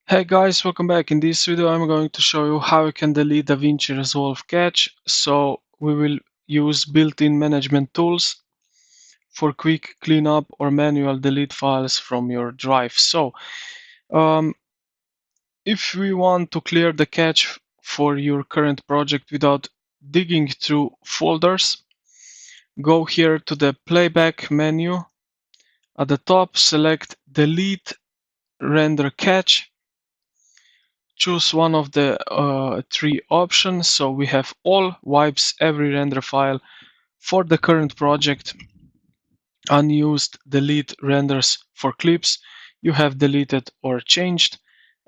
Hey guys, welcome back. In this video I'm going to show you how you can delete Davinci Resolve cache. So we will use built-in management tools for quick cleanup or manual delete files from your drive. So um, if we want to clear the cache for your current project without digging through folders, go here to the playback menu. At the top, select delete render cache. Choose one of the three options. So we have all, wipes every render file for the current project, unused, delete renders for clips you have deleted or changed,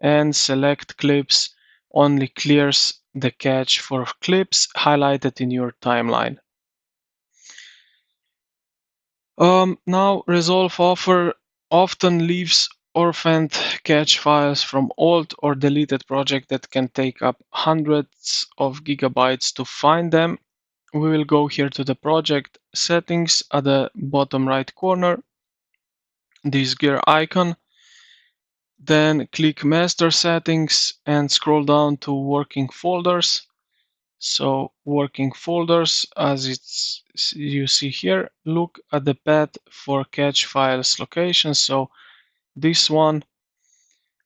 and select clips only clears the cache for clips highlighted in your timeline. Now Resolve often leaves orphaned cache files from old or deleted projects that can take up hundreds of gigabytes to find them. We will go here to the project settings at the bottom right corner, this gear icon, then click master settings and scroll down to working folders. So working folders, as you see here, look at the path for cache files location. So this one,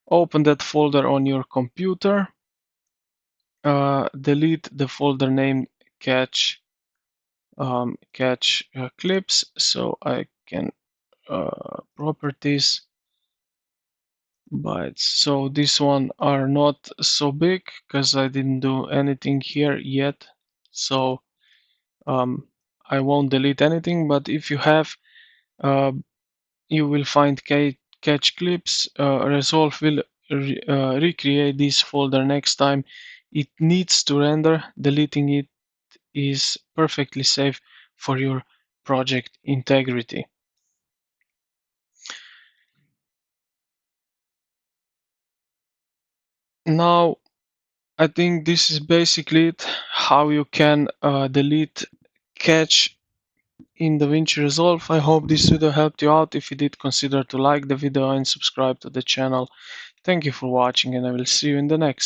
open that folder on your computer, delete the folder named cache clips. So I can properties bytes. So this one are not so big because I didn't do anything here yet. So I won't delete anything, but if you have, you will find cache clips. Resolve will recreate this folder next time it needs to render. Deleting it is perfectly safe for your project integrity. Now, I think this is basically it, how you can delete cache in Davinci Resolve. I hope this video helped you out. If you did, consider to like the video and subscribe to the channel. Thank you for watching, and I will see you in the next.